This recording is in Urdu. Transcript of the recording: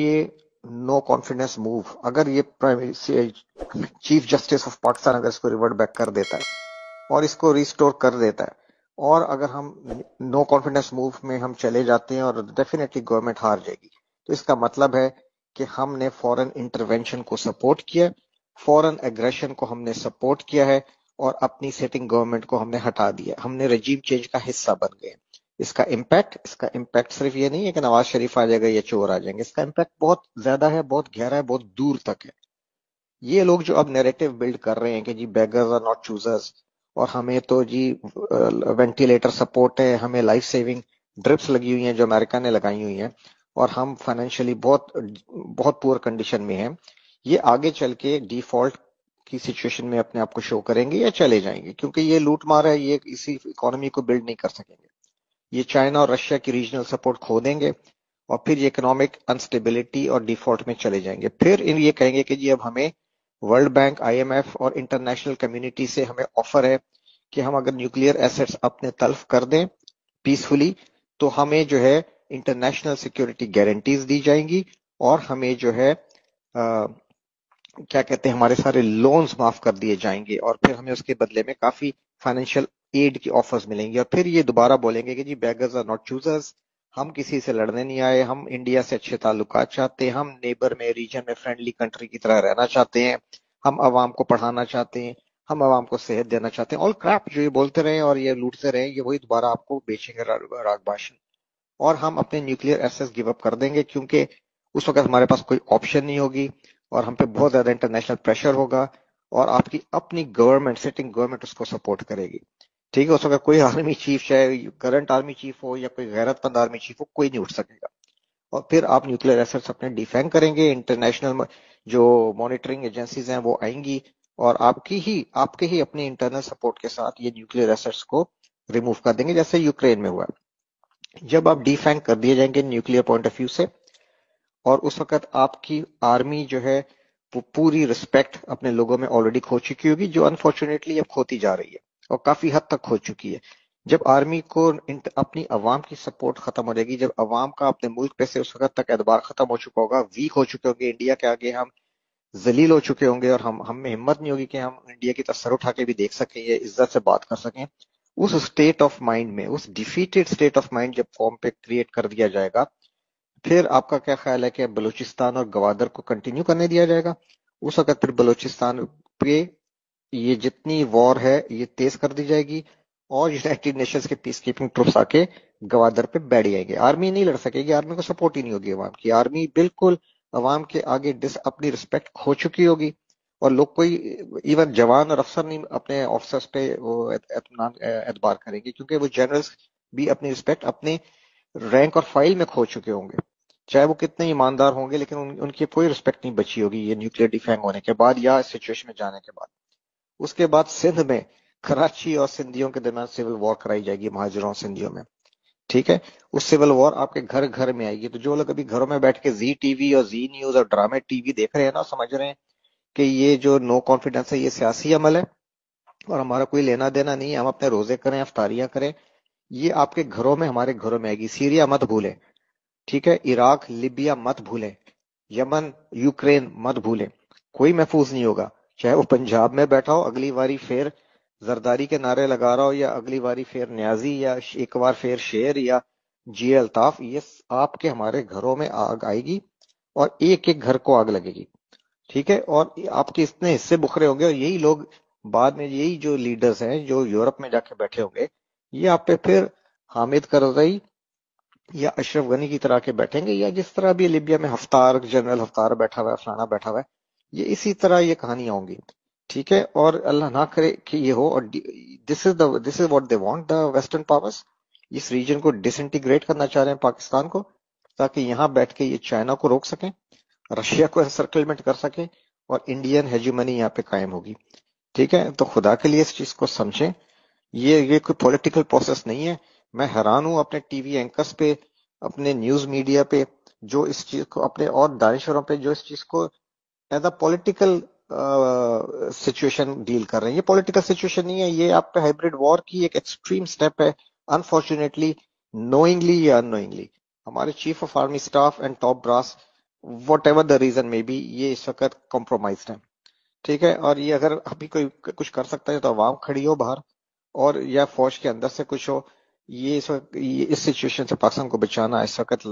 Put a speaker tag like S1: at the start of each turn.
S1: یہ نو کانفیڈنس موو اگر یہ چیف جسٹس آف پاکستان اگر اس کو ریورٹ بیک کر دیتا ہے اور اس کو ریسٹور کر دیتا ہے، اور اگر ہم نو کانفیڈنس موو میں ہم چلے جاتے ہیں اور ڈیفینیٹلی گورنمنٹ ہار جائے گی، تو اس کا مطلب ہے کہ ہم نے فورن انٹرونشن کو سپورٹ کیا، فورن اگریشن کو ہم نے سپورٹ کیا ہے، اور اپنی سیٹنگ گورنمنٹ کو ہم نے ہٹا دیا، ہم نے رجیم چینج کا حصہ بن گئے۔ اس کا امپیکٹ صرف یہ نہیں ہے کہ نواز شریف آ جائے گا یا چور آ جائیں گے، اس کا امپیکٹ بہت زیادہ ہے، بہت گہرا ہے، بہت دور تک ہے۔ یہ لوگ جو اب نیریٹو بلڈ کر رہے ہیں کہ جی بیگرز آر ناٹ چوزرز، اور ہمیں تو جی وینٹیلیٹر سپورٹ ہے، ہمیں لائف سیونگ ڈرپس لگی ہوئی ہیں جو امریکہ نے لگائی ہوئی ہیں، اور ہم فائنینشلی بہت پور کنڈیشن میں ہیں، یہ آگے چل کے ڈیفالٹ کی سچویشن میں اپنے آپ کو شو کریں گے یا چلے جائیں گے، کیونکہ یہ لوٹ مار ہے، یہ اسی اکانومی کو بلڈ نہیں کر سکیں گے۔ یہ چائنا اور رشیا کی ریجنل سپورٹ کھو دیں گے، اور پھر یہ اکنامک انسٹیبلٹی اور ڈیفالٹ میں چلے جائیں گے۔ پھر یہ کہیں گے کہ جی اب ہمیں world bank, I M F اور انٹرنیشنل کمیونٹی سے ہمیں آفر ہے کہ ہم اگر نیوکلیئر ایسٹس اپنے تلف کر دیں پیسفلی تو ہمیں جو ہے انٹرنیشنل سیکیورٹی گارنٹیز دی جائیں گی، اور ہمیں جو ہے کیا کہتے ہیں ہمارے سارے لونز معاف کر دیے جائیں گے، اور پھر ہمیں اس کے بدلے میں کافی فائنینشیل ایڈ کی آفرز ملیں گی، اور پھر یہ دوبارہ بولیں گے کہ جی بیگرز آر ناٹ چوزرز، ہم کسی سے لڑنے نہیں آئے، ہم انڈیا سے اچھے تعلقات چاہتے ہیں، ہم نیبر میں ریجن میں فرینڈلی کنٹری کی طرح رہنا چاہتے ہیں، ہم عوام کو پڑھانا چاہتے ہیں، ہم عوام کو صحت دینا چاہتے ہیں، آل کریپ جو یہ بولتے رہے اور یہ لوٹتے رہے، یہ وہی دوبارہ آپ کو بیچیں گے راگ باشن، اور ہم اپنے نیوکلیئر ایسس گیو اپ کر دیں گے، کیونکہ اس وقت ہمارے پاس کوئی آپشن نہیں ہوگی، اور ہم پہ بہت زیادہ انٹرنیشنل پریشر ہوگا، اور آپ کی اپنی گورنمنٹ، سٹنگ گورنمنٹ اس کو سپورٹ کرے گی۔ ٹھیک ہے، اس وقت کوئی آرمی چیف، چاہے کرنٹ آرمی چیف ہو یا کوئی غیرت مند آرمی چیف ہو، کوئی نہیں اٹھ سکے گا، اور پھر آپ نیوکلیئر ایسٹس اپنے ڈیفینگ کریں گے، انٹرنیشنل جو مانیٹرنگ ایجنسیز ہیں وہ آئیں گی، اور آپ کے ہی اپنے انٹرنل سپورٹ کے ساتھ یہ نیوکلیئر ایسٹس کو ریموو کر دیں گے، جیسے یوکرین میں ہوا۔ جب آپ ڈیفینگ کر دیے جائیں گے نیوکلیئر پوائنٹ آف ویو سے، اور اس وقت آپ کی آرمی جو ہے وہ پوری رسپیکٹ اپنے لوگوں میں آلریڈی کھو چکی ہوگی، جو انفارچونیٹلی اب کھوتی جا رہی ہے اور کافی حد تک کھو چکی ہے۔ جب آرمی کو اپنی عوام کی سپورٹ ختم ہو جائے گی، جب عوام کا اپنے ملک پہ سے اس وقت تک اعتبار ختم ہو چکا ہوگا، ویک ہو چکے ہوں گے، انڈیا کے آگے ہم ذلیل ہو چکے ہوں گے، اور ہم میں ہمت نہیں ہوگی کہ ہم انڈیا کی طرف سر اٹھا کے بھی دیکھ سکیں یا عزت سے بات کر سکیں، اس اسٹیٹ آف مائنڈ میں، اس ڈیفیٹڈ اسٹیٹ آف مائنڈ جب قوم پہ کریٹ کر دیا جائے گا، پھر آپ کا کیا خیال ہے کہ بلوچستان اور گوادر کو کنٹینیو کرنے دیا جائے گا؟ اس وقت پھر بلوچستان پہ یہ جتنی وار ہے یہ تیز کر دی جائے گی، اور یونائٹڈ نیشنز کے پیس کیپنگ ٹروپس آ کے گوادر پہ بیٹھ جائیں گے۔ آرمی نہیں لڑ سکے گی، آرمی کو سپورٹ ہی نہیں ہوگی عوام کی، آرمی بالکل عوام کے آگے اپنی رسپیکٹ کھو چکی ہوگی، اور لوگ کوئی ایون جوان اور افسر نہیں اپنے آفیسرز پہ وہ اعتبار کریں گے، کیونکہ وہ جنرلز بھی اپنی رسپیکٹ اپنے رینک اور فائل میں کھو چکے ہوں گے، چاہے وہ کتنے ایماندار ہوں گے، لیکن ان کی کوئی رسپیکٹ نہیں بچی ہوگی یہ نیوکلیئر ڈیفینگ ہونے کے بعد یا اس سچویشن میں جانے کے بعد۔ اس کے بعد سندھ میں کراچی اور سندھیوں کے درمیان سول وار کرائی جائے گی، مہاجروں اور سندھیوں میں، ٹھیک ہے؟ اس سول وار آپ کے گھر گھر میں آئے گی، تو جو لوگ ابھی گھروں میں بیٹھ کے زی ٹی وی اور زی نیوز اور ڈرامے ٹی وی دیکھ رہے ہیں نا، سمجھ رہے ہیں کہ یہ جو نو کانفیڈنس ہے یہ سیاسی عمل ہے اور ہمارا کوئی لینا دینا نہیں ہے، ہم اپنے روزے کریں، افطاریاں کریں، یہ آپ کے گھروں میں، ہمارے گھروں میں آئے گی۔ سیریا مت بھولیں، ٹھیک ہے؟ عراق، لیبیا مت بھولیں، یمن، یوکرین مت بھولیں، کوئی محفوظ نہیں ہوگا، چاہے وہ پنجاب میں بیٹھا ہو اگلی باری پھر زرداری کے نعرے لگا رہا ہو، یا اگلی باری پھر نیازی، یا ایک بار پھر شیر، یا جی الطاف، یہ آپ کے ہمارے گھروں میں آگ آئے گی، اور ایک ایک گھر کو آگ لگے گی، ٹھیک ہے؟ اور آپ کے اتنے حصے بکھرے ہوں گے، اور یہی لوگ بعد میں، یہی جو لیڈرز ہیں جو یورپ میں جا کے بیٹھے ہوں گے، یہ آپ پہ پھر حامد کرزئی یا اشرف غنی کی طرح کے بیٹھیں گے، یا جس طرح بھی لیبیا میں ہفتار، جنرل ہفتار بیٹھا ہوا ہے، فلانا بیٹھا ہوا ہے، یہ اسی طرح یہ کہانیاں ہوں گی، ٹھیک ہے؟ اور اللہ نہ کرے کہ یہ ہو، اور this is what they want, the western powers اس ریجن کو ڈس انٹیگریٹ کرنا چاہ رہے ہیں پاکستان کو، تاکہ یہاں بیٹھ کے یہ چائنا کو روک سکیں، رشیا کو انسرکلمنٹ کر سکیں، اور انڈین ہیجیمنی یہاں پہ قائم ہوگی، ٹھیک ہے؟ تو خدا کے لیے اس چیز کو سمجھیں، یہ کوئی پولیٹیکل پروسیس نہیں ہے۔ میں حیران ہوں اپنے ٹی وی اینکرز پہ، اپنے نیوز میڈیا پہ، جو اس چیز کو، اپنے اور دانشوروں پہ جو اس چیز کو as a political situation deal کر رہے ہیں۔ یہ پولیٹیکل سچویشن نہیں ہے، یہ آپ پہ ہائبرڈ وار کی ایک ایکسٹریم سٹیپ ہے، انفارچونیٹلی نوئنگلی یا ان نوئنگلی۔ ہمارے chief of army staff and top brass what ever the reason میں بھی یہ اس وقت کمپرومائزڈ ہے. ٹھیک ہے، اور یہ اگر ابھی کوئی کچھ کر سکتا ہے تو عوام کھڑی ہو باہر، اور یا فوج کے اندر سے کچھ ہو. یہ اس وقت اس سچویشن سے پاکستان کو بچانا اس وقت